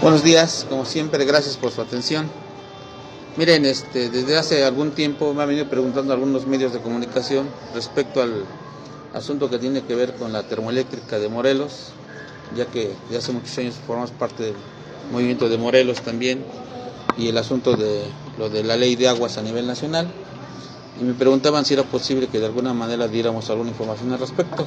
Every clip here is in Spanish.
Buenos días, como siempre, gracias por su atención. Miren, desde hace algún tiempo me han venido preguntando algunos medios de comunicación respecto al asunto que tiene que ver con la termoeléctrica de Morelos, ya que de hace muchos años formamos parte del movimiento de Morelos también, y el asunto de lo de la ley de aguas a nivel nacional, y me preguntaban si era posible que de alguna manera diéramos alguna información al respecto.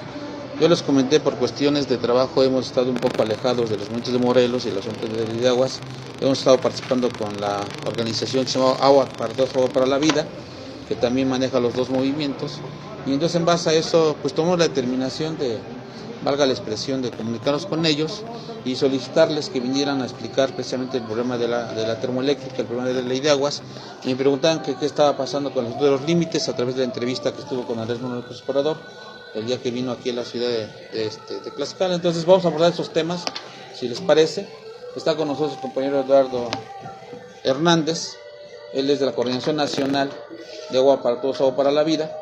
Yo les comenté, por cuestiones de trabajo hemos estado un poco alejados de los montes de Morelos y el asunto de la ley de aguas. Hemos estado participando con la organización que se llama Agua para Todos, Agua para la Vida, que también maneja los dos movimientos. Y entonces, en base a eso, pues tomamos la determinación de, valga la expresión, de comunicarnos con ellos y solicitarles que vinieran a explicar precisamente el problema de la termoeléctrica, el problema de la ley de aguas. Y me preguntaban qué estaba pasando con el asunto de los límites a través de la entrevista que estuvo con Andrés Manuel López Obrador el día que vino aquí a la ciudad de Tlaxcala. Entonces vamos a abordar esos temas, si les parece. Está con nosotros el compañero Eduardo Hernández. Él es de la Coordinación Nacional de Agua para Todos, Agua para la Vida,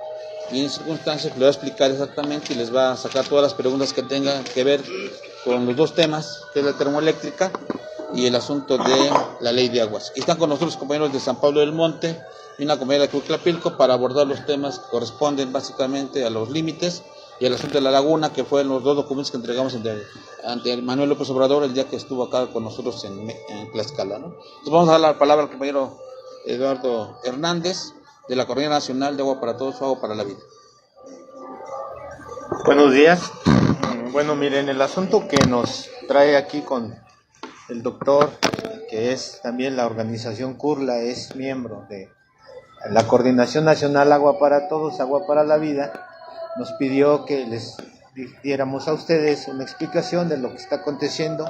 y en circunstancias le va a explicar exactamente y les va a sacar todas las preguntas que tengan que ver con los dos temas, que es la termoeléctrica y el asunto de la ley de aguas. Y están con nosotros los compañeros de San Pablo del Monte y una compañera de Cuiclapilco para abordar los temas que corresponden básicamente a los límites y al asunto de la laguna, que fueron los dos documentos que entregamos ante Manuel López Obrador el día que estuvo acá con nosotros en Tlaxcala, ¿no? Entonces vamos a dar la palabra al compañero Eduardo Hernández, de la Coordinación Nacional de Agua para Todos, Agua para la Vida. Buenos días. Bueno, miren, el asunto que nos trae aquí con el doctor, que es también la organización CURLA, es miembro de la Coordinación Nacional Agua para Todos, Agua para la Vida, nos pidió que les diéramos a ustedes una explicación de lo que está aconteciendo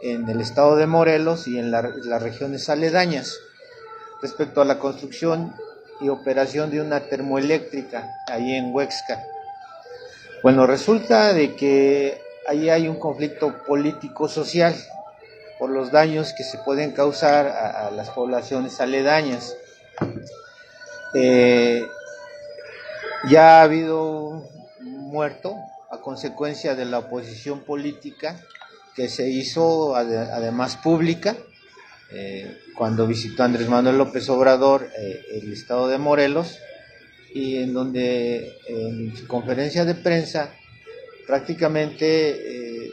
en el estado de Morelos y en las regiones aledañas respecto a la construcción y operación de una termoeléctrica ahí en Huexca. Bueno, resulta de que ahí hay un conflicto político-social por los daños que se pueden causar a las poblaciones aledañas. Ya ha habido un muerto a consecuencia de la oposición política que se hizo además pública cuando visitó Andrés Manuel López Obrador el estado de Morelos, y en donde en su conferencia de prensa prácticamente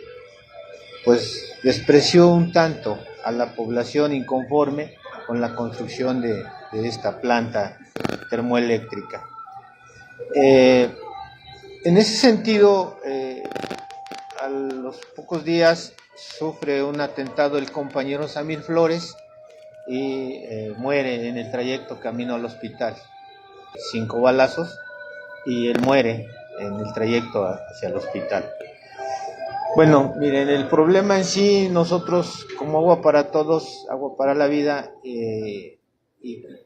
pues despreció un tanto a la población inconforme con la construcción de esta planta termoeléctrica. En ese sentido, a los pocos días sufre un atentado el compañero Samir Flores y muere en el trayecto camino al hospital. 5 balazos y él muere en el trayecto hacia el hospital. Bueno, miren, el problema en sí, nosotros como Agua para Todos, Agua para la Vida, y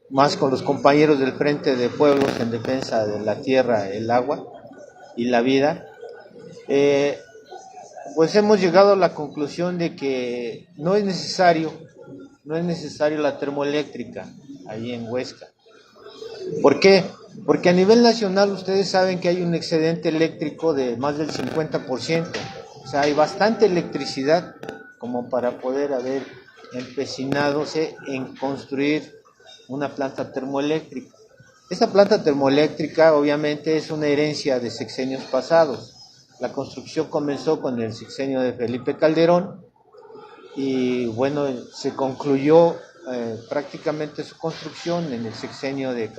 más con los compañeros del Frente de Pueblos en Defensa de la Tierra, el Agua y la Vida, pues hemos llegado a la conclusión de que no es necesario la termoeléctrica ahí en Huesca. ¿Por qué? Porque a nivel nacional ustedes saben que hay un excedente eléctrico de más del 50%. O sea, hay bastante electricidad como para poder haber empecinadose en construir una planta termoeléctrica. Esta planta termoeléctrica obviamente es una herencia de sexenios pasados. La construcción comenzó con el sexenio de Felipe Calderón y bueno, se concluyó prácticamente su construcción en el sexenio de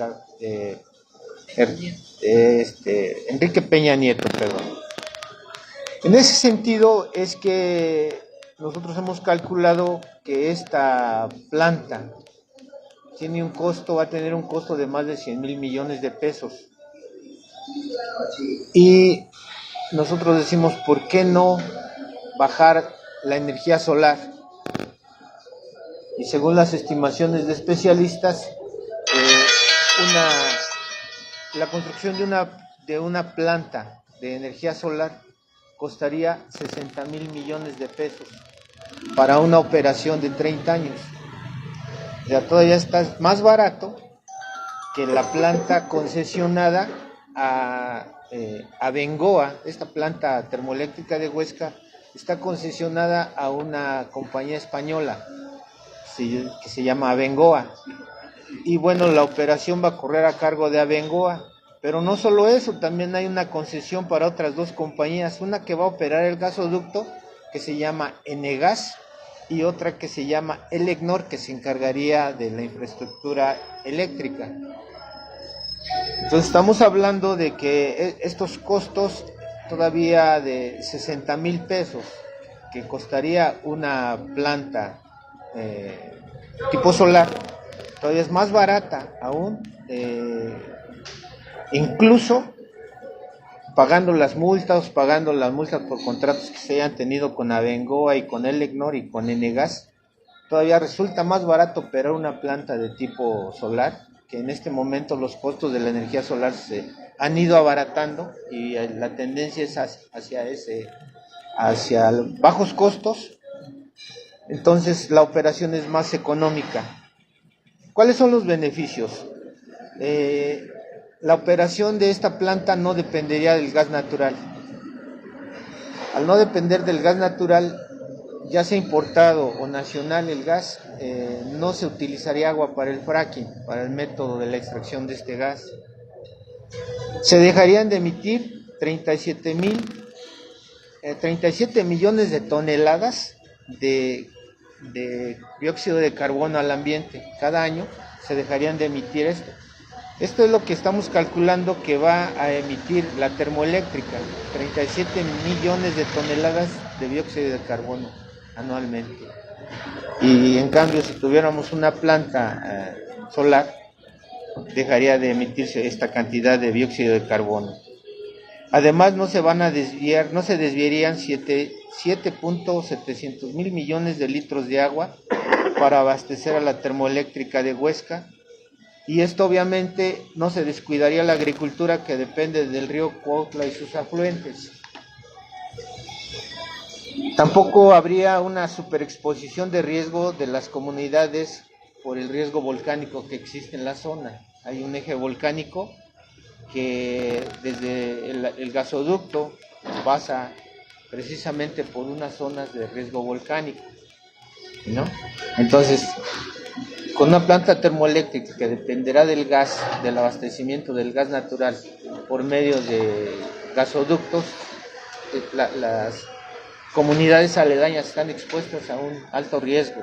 Enrique Peña Nieto, perdón. En ese sentido es que nosotros hemos calculado que esta planta va a tener un costo de más de 100,000 millones de pesos. Y nosotros decimos, ¿por qué no bajar la energía solar? Y según las estimaciones de especialistas, la construcción de una planta de energía solar costaría 60,000 millones de pesos para una operación de 30 años. O sea, todavía está más barato que la planta concesionada a Bengoa, esta planta termoeléctrica de Huesca, está concesionada a una compañía española que se llama Abengoa. Y bueno, la operación va a correr a cargo de Abengoa. Pero no solo eso, también hay una concesión para otras dos compañías, una que va a operar el gasoducto, que se llama Enegas, y otra que se llama Elecnor, que se encargaría de la infraestructura eléctrica. Entonces estamos hablando de que estos costos todavía de 60,000 pesos, que costaría una planta tipo solar, todavía es más barata aún, incluso pagando las multas por contratos que se hayan tenido con Abengoa y con Elecnor y con Enegas. Todavía resulta más barato operar una planta de tipo solar, que en este momento los costos de la energía solar se han ido abaratando y la tendencia es hacia bajos costos. Entonces la operación es más económica. ¿Cuáles son los beneficios? La operación de esta planta no dependería del gas natural. Al no depender del gas natural, ya sea importado o nacional el gas, no se utilizaría agua para el fracking, para el método de la extracción de este gas. Se dejarían de emitir 37 millones de toneladas de dióxido de carbono al ambiente. Cada año se dejarían de emitir esto. Esto es lo que estamos calculando que va a emitir la termoeléctrica, 37 millones de toneladas de dióxido de carbono anualmente. Y en cambio, si tuviéramos una planta solar, dejaría de emitirse esta cantidad de dióxido de carbono. Además, no se desviarían 7.700.000 millones de litros de agua para abastecer a la termoeléctrica de Huesca. Y esto obviamente no se descuidaría la agricultura, que depende del río Cuautla y sus afluentes. Tampoco habría una superexposición de riesgo de las comunidades por el riesgo volcánico que existe en la zona. Hay un eje volcánico que desde el gasoducto pasa precisamente por unas zonas de riesgo volcánico, ¿no? Entonces, con una planta termoeléctrica que dependerá del gas, del abastecimiento del gas natural por medio de gasoductos, las comunidades aledañas están expuestas a un alto riesgo